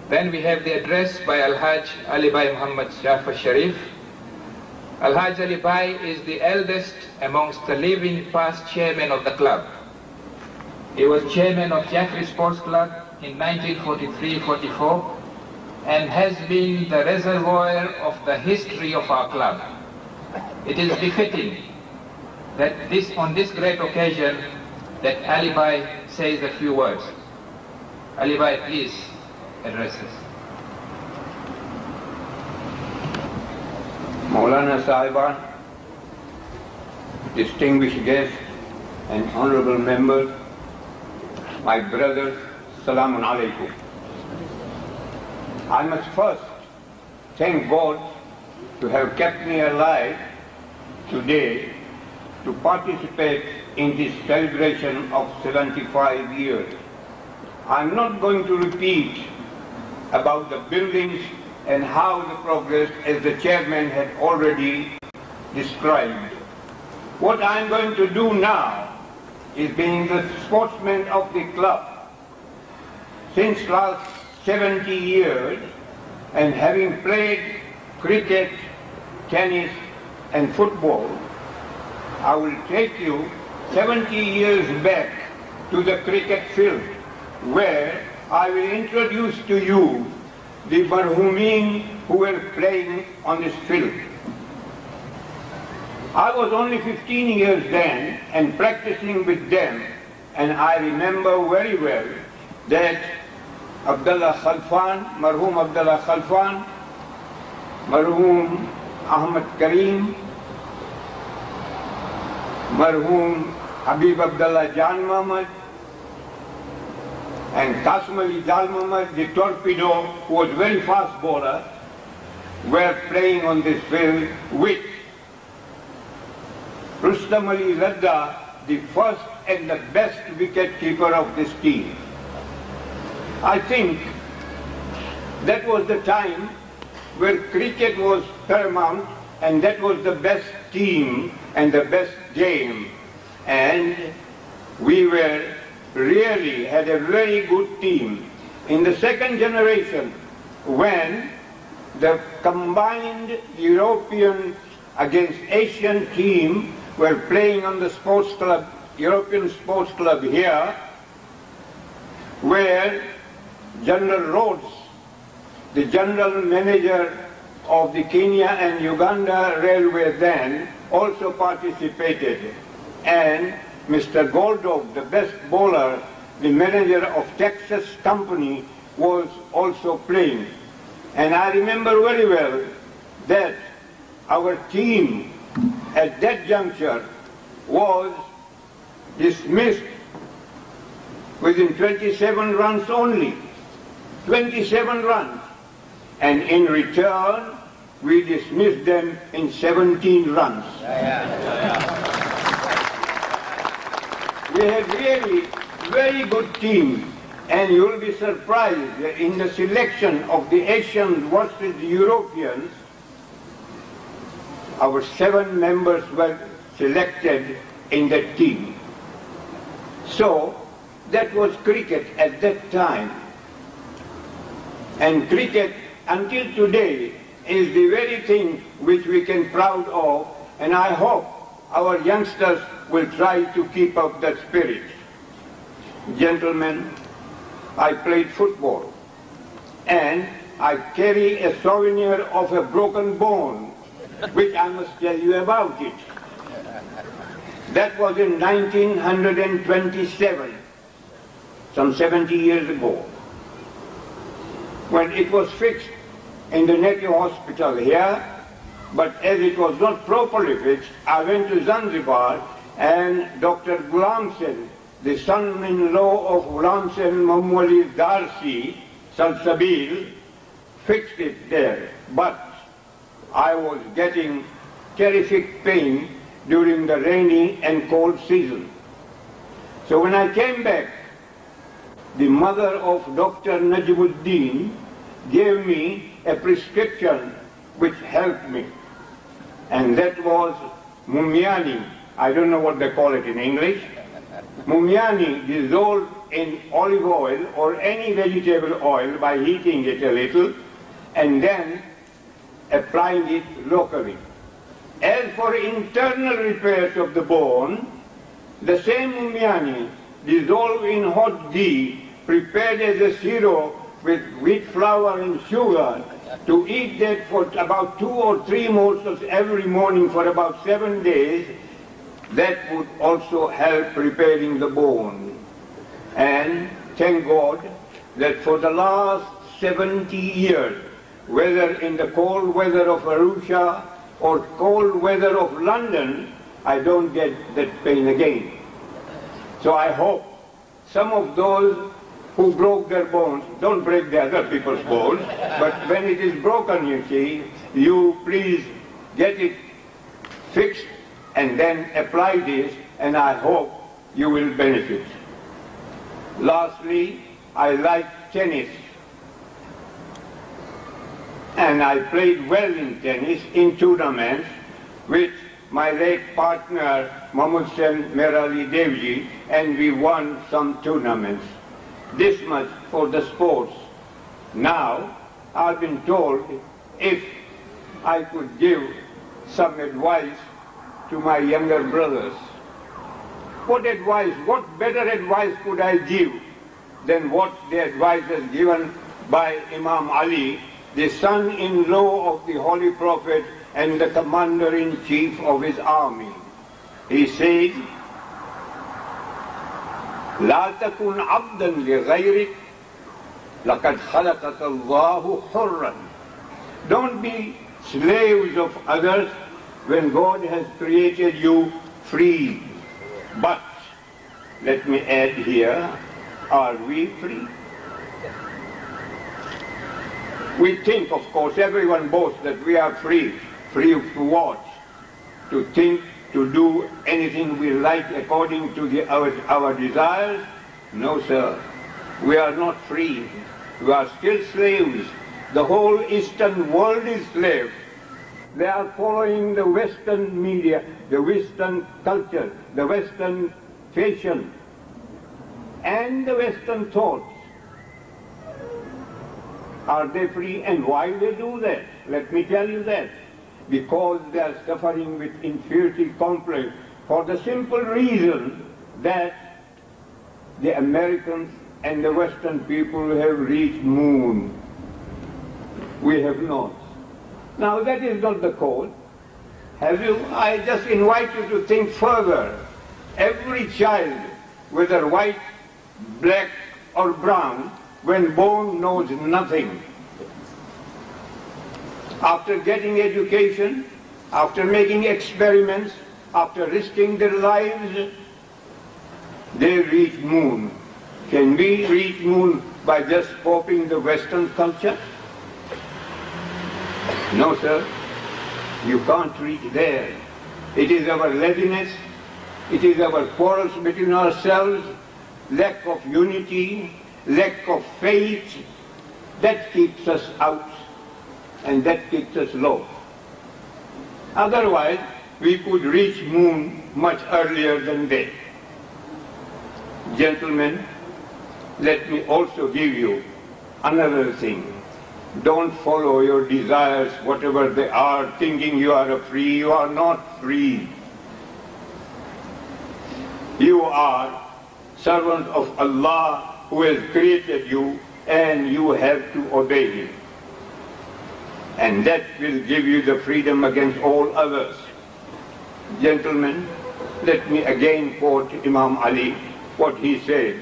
Then we have the address by Al-Hajj Ali M Jaffer Sharif. Al-Hajj Ali is the eldest amongst the living past chairmen of the club. He was chairman of Jaffery Sports Club in 1943-44 and has been the reservoir of the history of our club. It is befitting that on this great occasion that Ali says a few words. Ali, please address us. Maulana Sahiban, distinguished guests and honorable members, my brothers, Salamun Alaikum. I must first thank God to have kept me alive today to participate in this celebration of 75 years. I'm not going to repeat about the buildings and how the progress as the chairman had already described. What I'm going to do now is, being the sportsman of the club since last 70 years and having played cricket, tennis and football, I will take you 70 years back to the cricket field, where I will introduce to you the Marhumin who were playing on this field. I was only 15 years then and practicing with them, and I remember very well that Abdullah Khalfan, Marhum Abdullah Khalfan, Marhum Ahmad Kareem, Marhum Habib Abdullah Jan Muhammad, and Qasim Ali Jal Muhammad, the torpedo, who was very fast bowler, were playing on this field with Rustam Ali Radda, the first and the best wicket keeper of this team. I think that was the time where cricket was paramount, and that was the best team and the best game. And we really had a very good team. In the second generation, when the combined European against Asian team were playing on the sports club, European Sports Club here, where General Rhodes, the general manager of the Kenya and Uganda Railway then, also participated, and Mr. Goldov, the best bowler, the manager of Texas Company, was also playing. And I remember very well that our team at that juncture was dismissed within 27 runs only. 27 runs. And in return, we dismissed them in 17 runs. We had really very good team, and you'll be surprised that in the selection of the Asians versus the Europeans, our 7 members were selected in that team. So that was cricket at that time. And cricket until today is the very thing which we can proud of, and I hope our youngsters will try to keep up that spirit. Gentlemen, I played football, and I carry a souvenir of a broken bone, which I must tell you about it. That was in 1927, some 70 years ago, when it was fixed in the native hospital here, but as it was not properly fixed, I went to Zanzibar, and Dr. Ghulam Sen, the son-in-law of Ghulam Sen Mamwali Darsi, Salsabil, fixed it there. But I was getting terrific pain during the rainy and cold season. So when I came back, the mother of Dr. Najibuddin gave me a prescription which helped me, and that was Mumiani. I don't know what they call it in English. Mumiani, dissolved in olive oil or any vegetable oil by heating it a little and then applying it locally. As for internal repairs of the bone, the same ummiani dissolved in hot ghee, prepared as a syrup with wheat flour and sugar, to eat that for about 2 or 3 morsels every morning for about 7 days, that would also help repairing the bone. And thank God that for the last 70 years, whether in the cold weather of Arusha or cold weather of London, I don't get that pain again. So I hope some of those who broke their bones, don't break the other people's bones, but when it is broken, you see, you please get it fixed and then apply this, and I hope you will benefit. Lastly, I like tennis. And I played well in tennis in tournaments with my late partner, Mohammed Merali Devji, and we won some tournaments. This much for the sports. Now, I've been told if I could give some advice to my younger brothers. What advice, what better advice could I give than what the advice is given by Imam Ali, the son-in-law of the Holy Prophet and the commander-in-chief of his army. He said, لا تكن عبدا لغيرك لقد خلقك الله حرا. Don't be slaves of others when God has created you free. But, let me add here, are we free? We think, of course, everyone boasts that we are free. Free to what? To think, to do anything we like according to our desires? No, sir. We are not free. We are still slaves. The whole Eastern world is slaves. They are following the Western media, the Western culture, the Western fashion, and the Western thoughts. Are they free? And why they do that? Let me tell you that. Because they are suffering with inferiority complex for the simple reason that the Americans and the Western people have reached moon. We have not. Now that is not the cause. I just invite you to think further. Every child, whether white, black or brown, when born knows nothing. After getting education, after making experiments, after risking their lives, they reach moon. Can we reach moon by just copying the Western culture? No, sir. You can't reach there. It is our laziness, it is our quarrels between ourselves, lack of unity, lack of faith, that keeps us out and that keeps us low. Otherwise, we could reach moon much earlier than they. Gentlemen, let me also give you another thing. Don't follow your desires, whatever they are, thinking you are free. You are not free. You are servant of Allah who has created you, and you have to obey Him. And that will give you the freedom against all others. Gentlemen, let me again quote Imam Ali, what he said.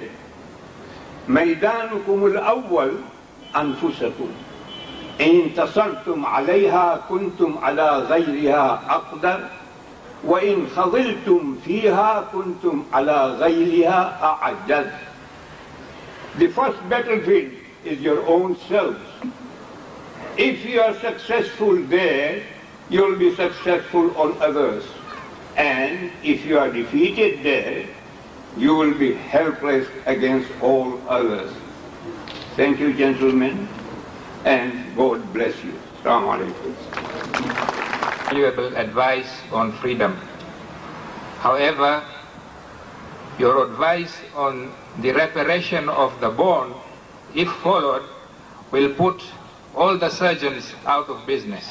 ميدانكم الأول أنفسكم إن انتصرتم عليها كنتم على غيرها أقدر وإن خذلتم فيها كنتم على غيرها أعجز. The first battlefield is your own selves. If you are successful there, you will be successful on others. And if you are defeated there, you will be helpless against all others. Thank you, gentlemen, and God bless you. Assalamu alaikum. Valuable advice on freedom. However, Your advice on the reparation of the bone, if followed, will put all the surgeons out of business.